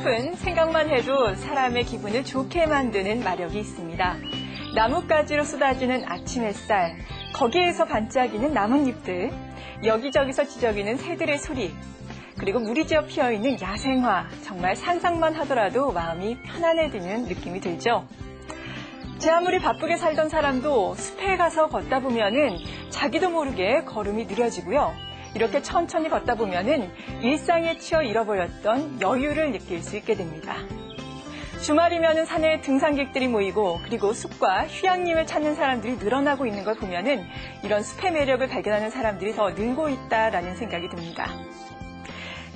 숲은 생각만 해도 사람의 기분을 좋게 만드는 마력이 있습니다. 나뭇가지로 쏟아지는 아침 햇살, 거기에서 반짝이는 나뭇잎들, 여기저기서 지저귀는 새들의 소리, 그리고 무리지어 피어있는 야생화, 정말 상상만 하더라도 마음이 편안해지는 느낌이 들죠. 제 아무리 바쁘게 살던 사람도 숲에 가서 걷다 보면은 자기도 모르게 걸음이 느려지고요. 이렇게 천천히 걷다 보면은 일상에 치여 잃어버렸던 여유를 느낄 수 있게 됩니다. 주말이면은 산에 등산객들이 모이고 그리고 숲과 휴양림을 찾는 사람들이 늘어나고 있는 걸 보면은 이런 숲의 매력을 발견하는 사람들이 더 늘고 있다라는 생각이 듭니다.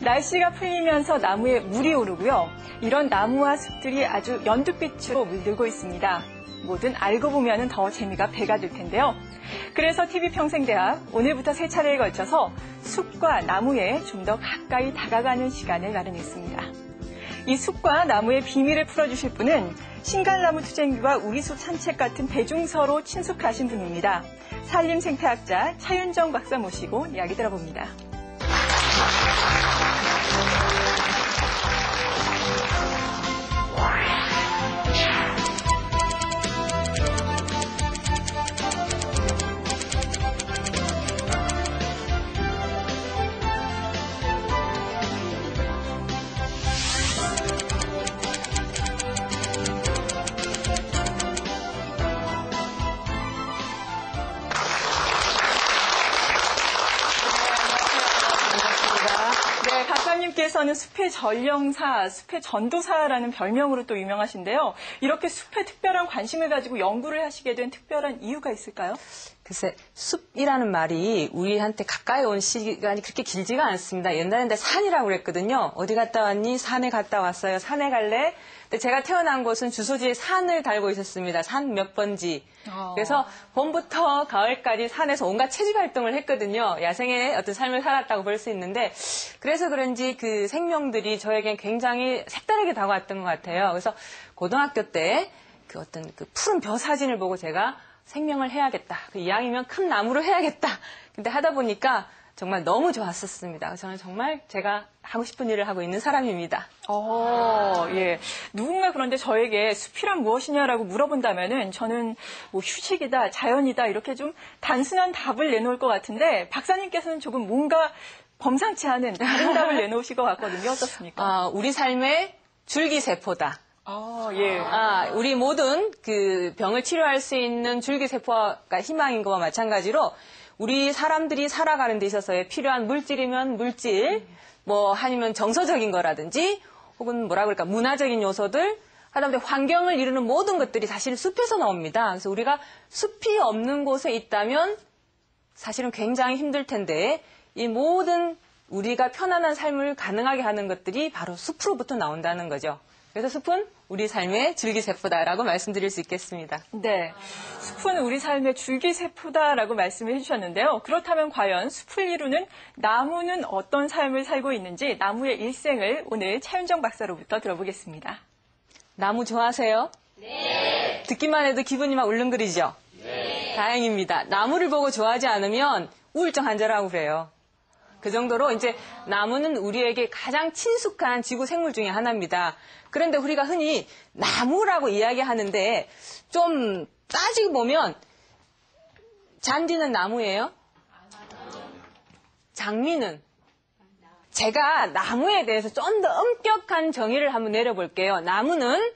날씨가 풀리면서 나무에 물이 오르고요. 이런 나무와 숲들이 아주 연두빛으로 물들고 있습니다. 뭐든 알고 보면 더 재미가 배가 될 텐데요. 그래서 TV평생대학 오늘부터 3차례에 걸쳐서 숲과 나무에 좀 더 가까이 다가가는 시간을 마련했습니다. 이 숲과 나무의 비밀을 풀어주실 분은 신갈나무 투쟁기와 우리숲 산책 같은 대중서로 친숙하신 분입니다. 산림생태학자 차윤정 박사 모시고 이야기 들어봅니다. 박사님께서는 숲의 전령사, 숲의 전도사라는 별명으로 또 유명하신데요. 이렇게 숲에 특별한 관심을 가지고 연구를 하시게 된 특별한 이유가 있을까요? 글쎄, 숲이라는 말이 우리한테 가까이 온 시간이 그렇게 길지가 않습니다. 옛날에 산이라고 그랬거든요. 어디 갔다 왔니? 산에 갔다 왔어요. 산에 갈래? 근데 제가 태어난 곳은 주소지에 산을 달고 있었습니다. 산 몇 번지. 그래서 봄부터 가을까지 산에서 온갖 채집 활동을 했거든요. 야생의 어떤 삶을 살았다고 볼 수 있는데, 그래서 그런지 그 생명들이 저에겐 굉장히 색다르게 다가왔던 것 같아요. 그래서 고등학교 때 그 어떤 그 푸른 벼 사진을 보고 제가 생명을 해야겠다. 그 이왕이면 큰 나무로 해야겠다. 근데 하다 보니까 정말 너무 좋았었습니다. 저는 정말 제가 하고 싶은 일을 하고 있는 사람입니다. 예. 누군가 그런데 저에게 숲이란 무엇이냐라고 물어본다면은 저는 뭐 휴식이다, 자연이다 이렇게 좀 단순한 답을 내놓을 것 같은데 박사님께서는 조금 뭔가 범상치 않은 다른 답을 내놓으실 것 같거든요. 어떻습니까? 우리 삶의 줄기세포다. 예. 우리 모든 그 병을 치료할 수 있는 줄기세포가 희망인 것과 마찬가지로 우리 사람들이 살아가는 데 있어서의 필요한 물질이면 물질, 뭐 아니면 정서적인 거라든지 혹은 뭐라 그럴까 문화적인 요소들, 하다못해 환경을 이루는 모든 것들이 사실 숲에서 나옵니다. 그래서 우리가 숲이 없는 곳에 있다면 사실은 굉장히 힘들 텐데 이 모든 우리가 편안한 삶을 가능하게 하는 것들이 바로 숲으로부터 나온다는 거죠. 그래서 숲은 우리 삶의 줄기세포다라고 말씀드릴 수 있겠습니다. 네, 숲은 우리 삶의 줄기세포다라고 말씀을 해주셨는데요. 그렇다면 과연 숲을 이루는 나무는 어떤 삶을 살고 있는지 나무의 일생을 오늘 차윤정 박사로부터 들어보겠습니다. 나무 좋아하세요? 네. 듣기만 해도 기분이 막 울렁거리죠? 네. 다행입니다. 나무를 보고 좋아하지 않으면 우울증 환자라고 그래요. 그 정도로 이제 나무는 우리에게 가장 친숙한 지구 생물 중에 하나입니다. 그런데 우리가 흔히 나무라고 이야기하는데 좀 따지고 보면 잔디는 나무예요? 장미는? 제가 나무에 대해서 좀 더 엄격한 정의를 한번 내려볼게요. 나무는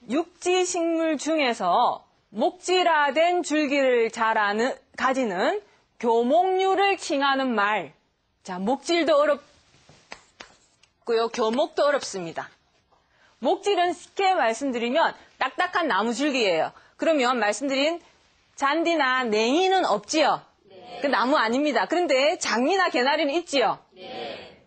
육지식물 중에서 목질화된 줄기를 가지는 교목류를 칭하는 말. 자, 목질도 어렵고요. 교목도 어렵습니다. 목질은 쉽게 말씀드리면 딱딱한 나무 줄기예요. 그러면 말씀드린 잔디나 냉이는 없지요? 네. 그 나무 아닙니다. 그런데 장미나 개나리는 있지요? 네.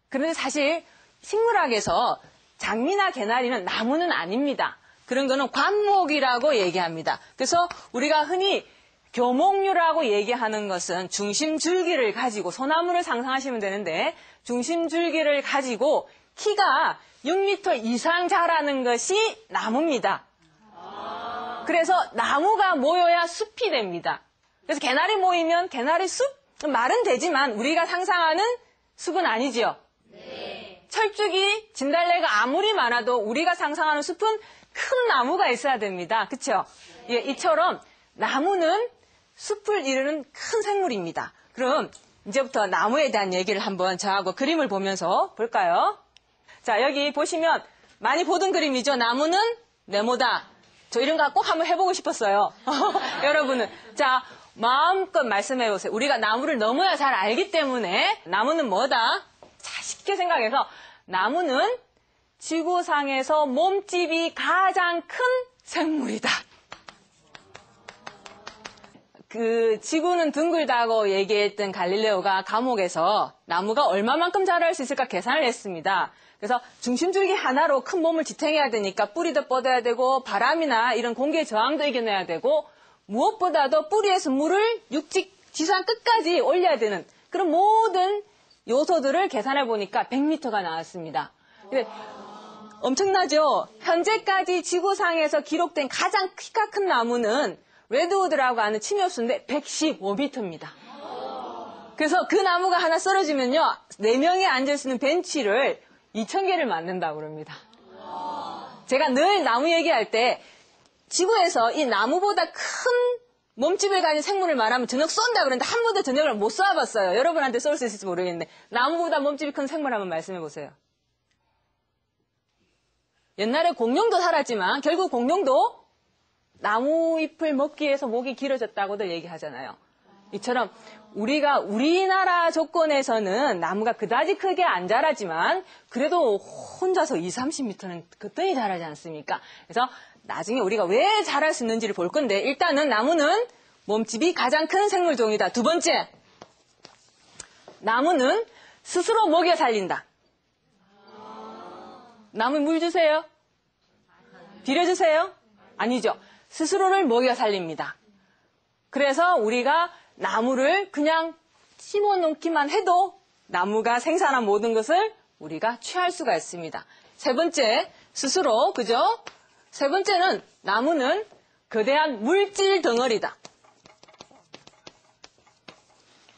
그런데 사실 식물학에서 장미나 개나리는 나무는 아닙니다. 그런 거는 관목이라고 얘기합니다. 그래서 우리가 흔히 교목류라고 얘기하는 것은 중심줄기를 가지고 소나무를 상상하시면 되는데 중심줄기를 가지고 키가 6m 이상 자라는 것이 나무입니다. 그래서 나무가 모여야 숲이 됩니다. 그래서 개나리 모이면 개나리 숲? 말은 되지만 우리가 상상하는 숲은 아니죠. 네. 철쭉이, 진달래가 아무리 많아도 우리가 상상하는 숲은 큰 나무가 있어야 됩니다. 그렇죠? 예, 이처럼 나무는 숲을 이루는 큰 생물입니다. 그럼 이제부터 나무에 대한 얘기를 한번 저하고 그림을 보면서 볼까요? 자, 여기 보시면 많이 보던 그림이죠. 나무는 네모다. 저 이런 거 꼭 한번 해보고 싶었어요. 여러분은. 자, 마음껏 말씀해 보세요. 우리가 나무를 너무나 잘 알기 때문에 나무는 뭐다? 자, 쉽게 생각해서 나무는 지구상에서 몸집이 가장 큰 생물이다. 그 지구는 둥글다고 얘기했던 갈릴레오가 감옥에서 나무가 얼마만큼 자랄 수 있을까 계산을 했습니다. 그래서 중심줄기 하나로 큰 몸을 지탱해야 되니까 뿌리도 뻗어야 되고 바람이나 이런 공기의 저항도 이겨내야 되고 무엇보다도 뿌리에서 물을 육지 지상 끝까지 올려야 되는 그런 모든 요소들을 계산해 보니까 100m가 나왔습니다. 근데 엄청나죠? 현재까지 지구상에서 기록된 가장 키가 큰 나무는 레드우드라고 하는 침엽수인데 115m입니다. 그래서 그 나무가 하나 쓰러지면요, 4명이 앉을 수 있는 벤치를 2,000개를 만든다고 그럽니다. 제가 늘 나무 얘기할 때 지구에서 이 나무보다 큰 몸집을 가진 생물을 말하면 저녁 쏜다 그러는데 한 번도 저녁을 못 쏘아봤어요. 여러분한테 쏠 수 있을지 모르겠는데 나무보다 몸집이 큰 생물 한번 말씀해 보세요. 옛날에 공룡도 살았지만 결국 공룡도 나무 잎을 먹기 위해서 목이 길어졌다고들 얘기하잖아요. 이처럼 우리가 우리나라 조건에서는 나무가 그다지 크게 안 자라지만 그래도 혼자서 20-30m는 그때이 자라지 않습니까? 그래서 나중에 우리가 왜 자랄 수 있는지를 볼 건데 일단은 나무는 몸집이 가장 큰 생물종이다. 두 번째, 나무는 스스로 먹여 살린다. 나무 물 주세요? 비려주세요? 아니죠. 스스로를 먹여 살립니다. 그래서 우리가 나무를 그냥 심어놓기만 해도 나무가 생산한 모든 것을 우리가 취할 수가 있습니다. 세 번째, 스스로, 그죠? 세 번째는 나무는 거대한 물질 덩어리다.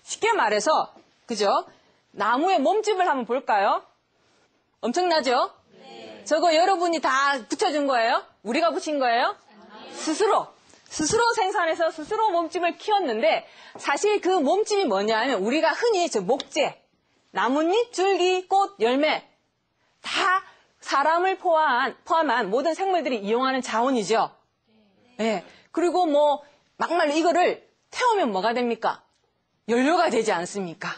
쉽게 말해서, 그죠? 나무의 몸집을 한번 볼까요? 엄청나죠? 네. 저거 여러분이 다 붙여준 거예요? 우리가 붙인 거예요? 스스로 생산해서 스스로 몸집을 키웠는데 사실 그 몸집이 뭐냐면 우리가 흔히 저 목재, 나뭇잎, 줄기, 꽃, 열매 다 사람을 포함한 모든 생물들이 이용하는 자원이죠. 네. 그리고 뭐 막말로 이거를 태우면 뭐가 됩니까? 연료가 되지 않습니까?